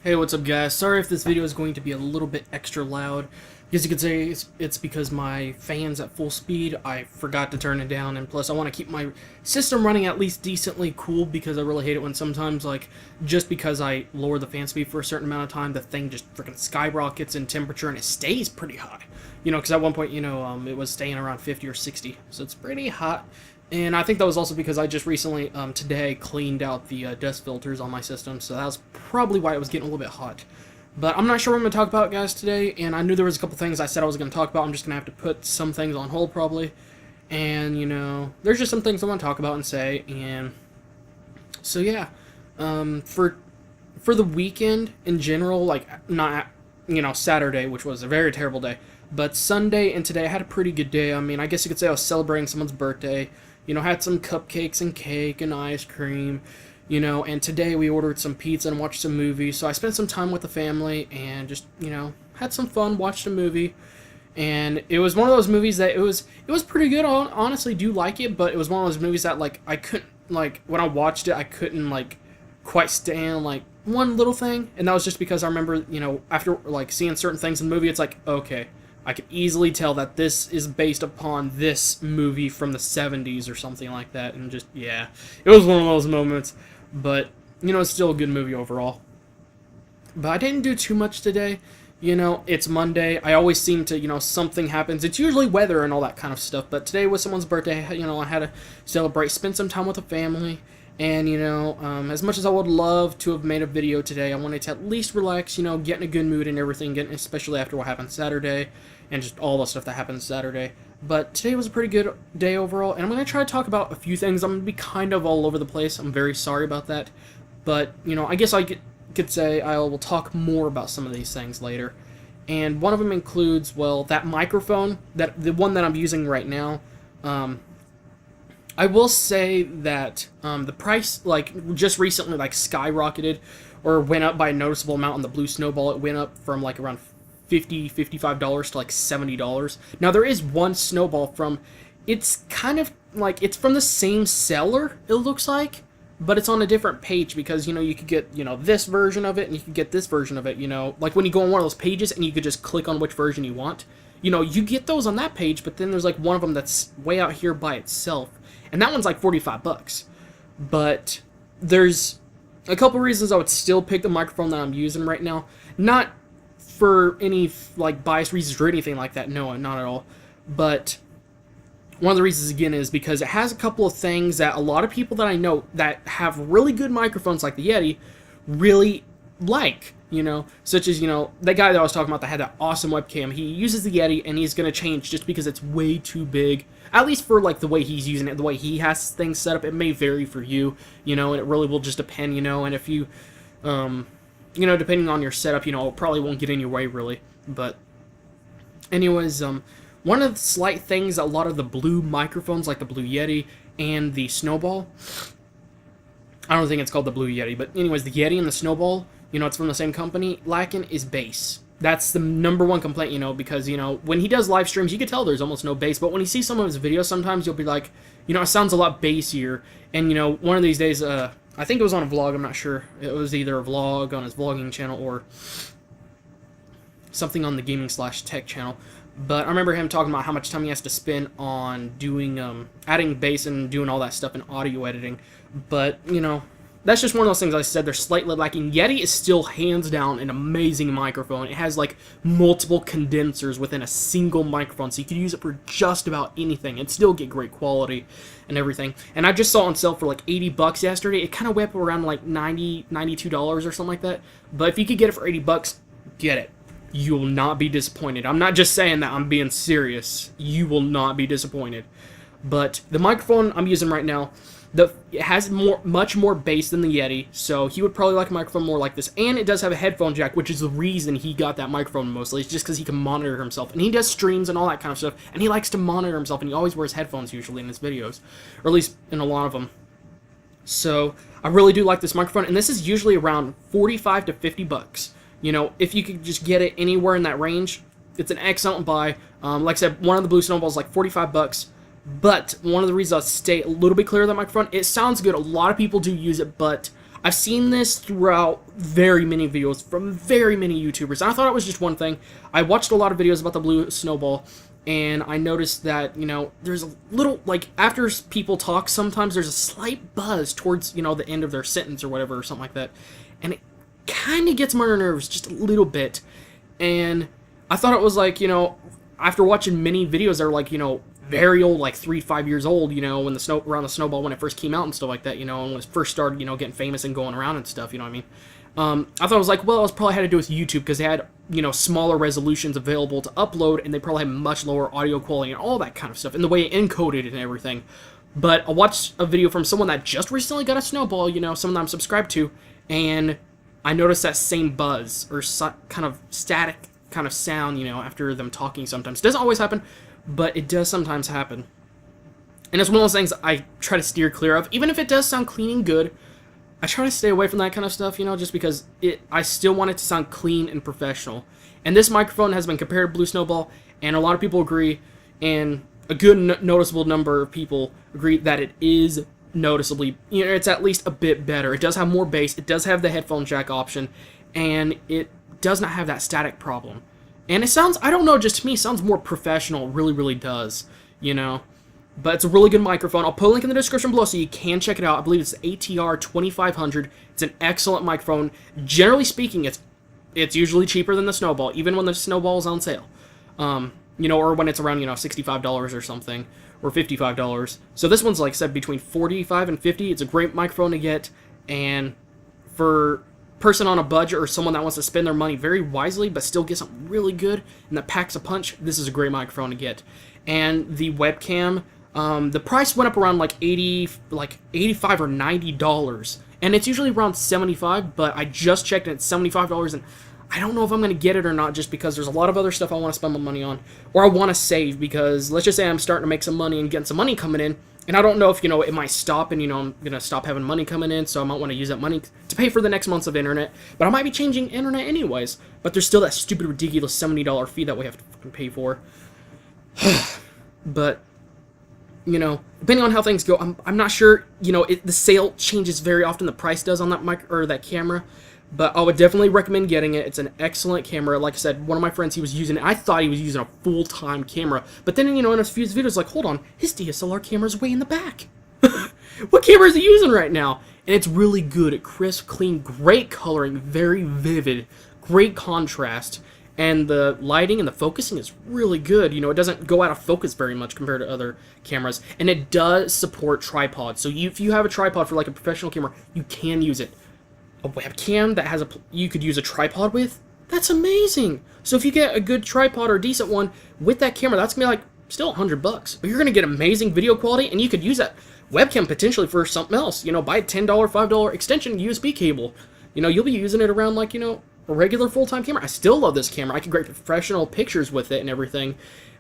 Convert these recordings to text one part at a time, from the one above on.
Hey, what's up guys? Sorry if this video is going to be a little bit extra loud. As you could say, it's because my fan's at full speed. I forgot to turn it down, and plus I want to keep my system running at least decently cool because I really hate it when sometimes, like, just because I lower the fan speed for a certain amount of time, the thing just freaking skyrockets in temperature and it stays pretty high. Because at one point, it was staying around 50 or 60, so it's pretty hot. And I think that was also because I just recently, today, cleaned out the dust filters on my system, so that was probably why it was getting a little bit hot. But I'm not sure what I'm going to talk about, guys, today, and I knew there was a couple things I said I was going to talk about. I'm just going to have to put some things on hold, probably. And, there's just some things I want to talk about and say, and so, yeah. For the weekend, in general, like, not, Saturday, which was a very terrible day, but Sunday and today I had a pretty good day. I mean, I guess you could say I was celebrating someone's birthday. Had some cupcakes and cake and ice cream, and today we ordered some pizza and watched some movies. So I spent some time with the family and just, had some fun, watched a movie. And it was one of those movies that it was pretty good. I honestly do like it, but it was one of those movies that, like, I couldn't, like, when I watched it, I couldn't, like, quite stand, like, one little thing. And that was just because I remember, after, like, seeing certain things in the movie, it's like, okay, I could easily tell that this is based upon this movie from the 70s or something like that, and just, yeah, it was one of those moments, but, it's still a good movie overall. But I didn't do too much today. It's Monday. I always seem to, something happens. It's usually weather and all that kind of stuff, but today was someone's birthday. I had to celebrate, spend some time with the family, and, as much as I would love to have made a video today, I wanted to at least relax, get in a good mood and everything, especially after what happened Saturday, and just all the stuff that happened Saturday. But today was a pretty good day overall, and I'm going to try to talk about a few things. I'm going to be kind of all over the place. I'm very sorry about that. But, I guess I could say I will talk more about some of these things later. And one of them includes, well, that microphone, the one that I'm using right now. I will say that the price, like, just recently, like, skyrocketed or went up by a noticeable amount on the Blue Snowball. It went up from, like, around $55 to, like, $70. Now, there is one Snowball from, it's kind of, like, it's from the same seller, it looks like, but it's on a different page because, you could get, this version of it and you could get this version of it, like when you go on one of those pages and you could just click on which version you want. You get those on that page, but then there's, like, one of them that's way out here by itself. And that one's like $45. But there's a couple reasons I would still pick the microphone that I'm using right now. Not for any, like, biased reasons or anything like that. No, not at all. But one of the reasons, again, is because it has a couple of things that a lot of people that I know that have really good microphones like the Yeti really like. Such as, that guy that I was talking about that had that awesome webcam. He uses the Yeti, and he's going to change just because it's way too big. At least for, like, the way he's using it, the way he has things set up. It may vary for you, and it really will just depend, and if you, depending on your setup, it probably won't get in your way, really. But, anyways, one of the slight things a lot of the Blue microphones, like the Blue Yeti and the Snowball, I don't think it's called the Blue Yeti, but anyways, the Yeti and the Snowball, it's from the same company, lacking is bass. That's the number one complaint, because, when he does live streams, you can tell there's almost no bass, but when you see some of his videos, sometimes you'll be like, it sounds a lot bassier, and, one of these days, I think it was on a vlog, I'm not sure, it was either a vlog on his vlogging channel, or something on the gaming/tech channel, but I remember him talking about how much time he has to spend on doing, adding bass and doing all that stuff in audio editing, but, that's just one of those things I said, they're slightly lacking. Yeti is still hands down an amazing microphone. It has, like, multiple condensers within a single microphone, so you can use it for just about anything and still get great quality and everything. And I just saw it on sale for, like, $80 yesterday. It kind of went up around, like, $90, $92 or something like that. But if you could get it for $80, get it. You will not be disappointed. I'm not just saying that, I'm being serious. You will not be disappointed. But the microphone I'm using right now, it has much more bass than the Yeti, so he would probably like a microphone more like this. And it does have a headphone jack, which is the reason he got that microphone mostly. It's just because he can monitor himself. And he does streams and all that kind of stuff, and he likes to monitor himself, and he always wears headphones usually in his videos. Or at least in a lot of them. So, I really do like this microphone, and this is usually around $45 to $50. If you could just get it anywhere in that range, it's an excellent buy. Like I said, one of the Blue Snowballs is like $45. But one of the reasons I'll stay a little bit clear of that microphone, it sounds good. A lot of people do use it, but I've seen this throughout very many videos from very many YouTubers, and I thought it was just one thing. I watched a lot of videos about the blue snowball, and I noticed that, you know, there's a little, like, after people talk, sometimes there's a slight buzz towards, you know, the end of their sentence or whatever, or something like that, and it kind of gets my nerves just a little bit, and I thought it was like, you know, after watching many videos that are like, you know, very old, like 3-5 years old, you know, when around the snowball when it first came out and stuff like that, you know, and when it first started, you know, getting famous and going around and stuff, you know what I mean? I thought it was like, well, it was probably had to do with YouTube because they had, you know, smaller resolutions available to upload, and they probably had much lower audio quality and all that kind of stuff, and the way it encoded and everything. But I watched a video from someone that just recently got a snowball, you know, someone that I'm subscribed to, and I noticed that same buzz or kind of static kind of sound, you know, after them talking sometimes. It doesn't always happen, but it does sometimes happen. And it's one of those things I try to steer clear of. Even if it does sound clean and good, I try to stay away from that kind of stuff, you know, just because I still want it to sound clean and professional. And this microphone has been compared to Blue Snowball, and a lot of people agree, and a good noticeable number of people agree that it is noticeably, you know, it's at least a bit better. It does have more bass, it does have the headphone jack option, and it does not have that static problem. And it sounds, I don't know, just to me, it sounds more professional. It really, really does, you know. But it's a really good microphone. I'll put a link in the description below so you can check it out. I believe it's ATR 2500. It's an excellent microphone. Generally speaking, it's usually cheaper than the Snowball, even when the Snowball is on sale. You know, or when it's around, you know, $65 or something, or $55. So this one's, like I said, between $45 and $50. It's a great microphone to get, and for person on a budget or someone that wants to spend their money very wisely but still get something really good and that packs a punch, this is a great microphone to get. And the webcam, the price went up around like $85 or $90, and it's usually around $75, but I just checked and it's $75, and I don't know if I'm going to get it or not, just because there's a lot of other stuff I want to spend my money on, or I want to save, because let's just say I'm starting to make some money and getting some money coming in, and I don't know if, you know, it might stop and, you know, I'm going to stop having money coming in, so I might want to use that money to pay for the next months of internet, but I might be changing internet anyways, but there's still that stupid, ridiculous $70 fee that we have to fucking pay for. But, you know, depending on how things go, I'm not sure, you know, the sale changes very often, the price does on that mic, or that camera, but I would definitely recommend getting it. It's an excellent camera. Like I said, one of my friends, he was using it. I thought he was using a full-time camera. But then, you know, in a few videos, like, hold on, his DSLR camera's way in the back. What camera is he using right now? And it's really good. Crisp, clean, great coloring, very vivid, great contrast. And the lighting and the focusing is really good. You know, it doesn't go out of focus very much compared to other cameras. And it does support tripods. So if you have a tripod for, like, a professional camera, you can use it. A webcam that has you could use a tripod with, that's amazing. So if you get a good tripod or a decent one with that camera, that's gonna be like still $100, but you're gonna get amazing video quality, and you could use that webcam potentially for something else. You know, buy a $10, $5 extension USB cable. You know, you'll be using it around, like, you know, a regular full-time camera. I still love this camera. I can get professional pictures with it and everything,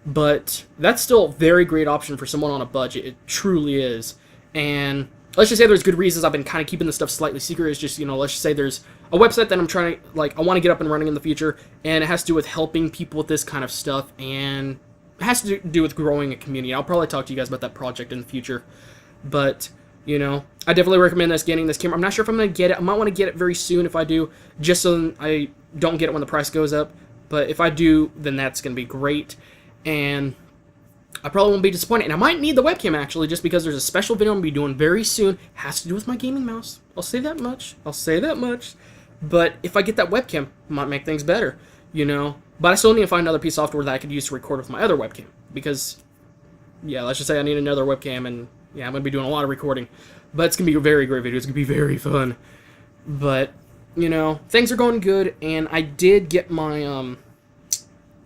but that's still a very great option for someone on a budget. It truly is. And let's just say there's good reasons I've been kind of keeping this stuff slightly secret. It's just, you know, let's just say there's a website that I'm trying to, like, I want to get up and running in the future, and it has to do with helping people with this kind of stuff, and it has to do with growing a community. I'll probably talk to you guys about that project in the future, but, you know, I definitely recommend getting this camera. I'm not sure if I'm going to get it. I might want to get it very soon if I do, just so I don't get it when the price goes up, but if I do, then that's going to be great, and I probably won't be disappointed, and I might need the webcam, actually, just because there's a special video I'm going to be doing very soon. It has to do with my gaming mouse. I'll say that much. But if I get that webcam, it might make things better, you know. But I still need to find another piece of software that I could use to record with my other webcam, because, yeah, let's just say I need another webcam, and, yeah, I'm going to be doing a lot of recording. But it's going to be a very great video. It's going to be very fun. But, you know, things are going good, and I did get my,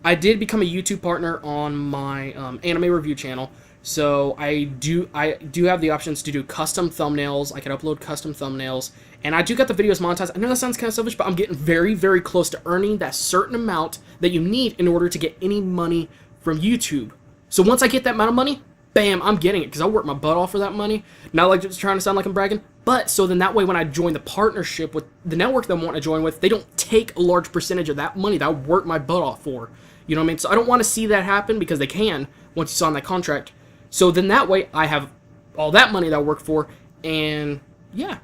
I did become a YouTube partner on my anime review channel, so I do have the options to do custom thumbnails. I can upload custom thumbnails, and I do got the videos monetized. I know that sounds kind of selfish, but I'm getting very, very close to earning that certain amount that you need in order to get any money from YouTube. So once I get that amount of money, bam, I'm getting it, because I work my butt off for that money. Not like just trying to sound like I'm bragging, but so then that way when I join the partnership with the network that I want to join with, they don't take a large percentage of that money that I work my butt off for. You know what I mean? So I don't want to see that happen, because they can once you sign that contract. So then that way I have all that money that I work for, and yeah.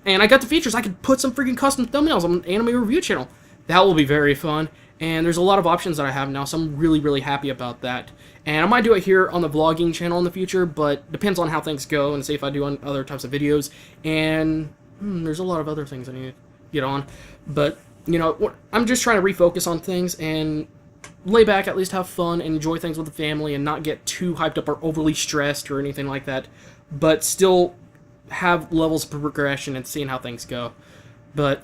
And I got the features. I could put some freaking custom thumbnails on the anime review channel. That will be very fun. And there's a lot of options that I have now, so I'm really, really happy about that. And I might do it here on the vlogging channel in the future, but depends on how things go and see if I do on other types of videos. And there's a lot of other things I need to get on. But, you know, I'm just trying to refocus on things and lay back, at least have fun, and enjoy things with the family, and not get too hyped up or overly stressed or anything like that. But still have levels of progression and seeing how things go. But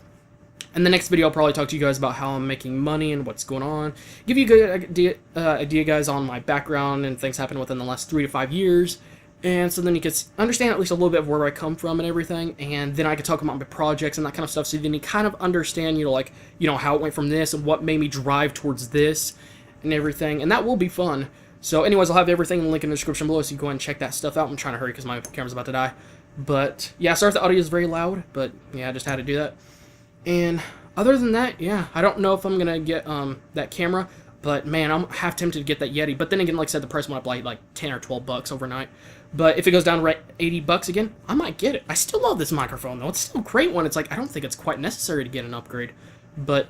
in the next video, I'll probably talk to you guys about how I'm making money and what's going on. Give you a good idea, guys, on my background and things happened within the last 3 to 5 years. And so then you can understand at least a little bit of where I come from and everything. And then I can talk about my projects and that kind of stuff. So then you kind of understand, you know, like, you know, how it went from this and what made me drive towards this and everything. And that will be fun. So anyways, I'll have everything in the link in the description below, so you can go ahead and check that stuff out. I'm trying to hurry because my camera's about to die. But yeah, sorry if the audio is very loud, but yeah, I just had to do that. And other than that, yeah, I don't know if I'm gonna get that camera, but man, I'm half tempted to get that Yeti. But then again, like I said, the price went up like 10 or 12 bucks overnight. But if it goes down to 80 bucks again, I might get it. I still love this microphone though. It's still a great one. It's like, I don't think it's quite necessary to get an upgrade, but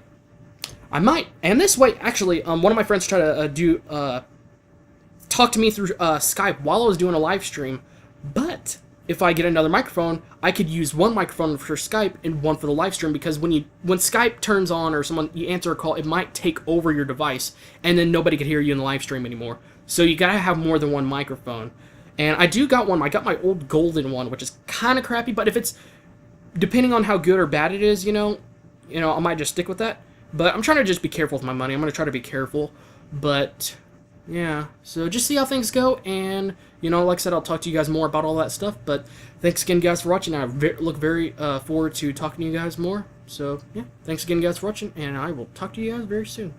I might. And this way, actually, one of my friends tried to talk to me through Skype while I was doing a live stream, but if I get another microphone, I could use one microphone for Skype and one for the live stream, because when Skype turns on or you answer a call, it might take over your device, and then nobody could hear you in the live stream anymore. So you gotta have more than one microphone. And I do got one. I got my old golden one, which is kind of crappy, but if it's, depending on how good or bad it is, you know, I might just stick with that. But I'm trying to just be careful with my money. I'm gonna try to be careful, but yeah, so just see how things go, and, you know, like I said, I'll talk to you guys more about all that stuff. But thanks again, guys, for watching. I look very forward to talking to you guys more. So, yeah, thanks again, guys, for watching, and I will talk to you guys very soon.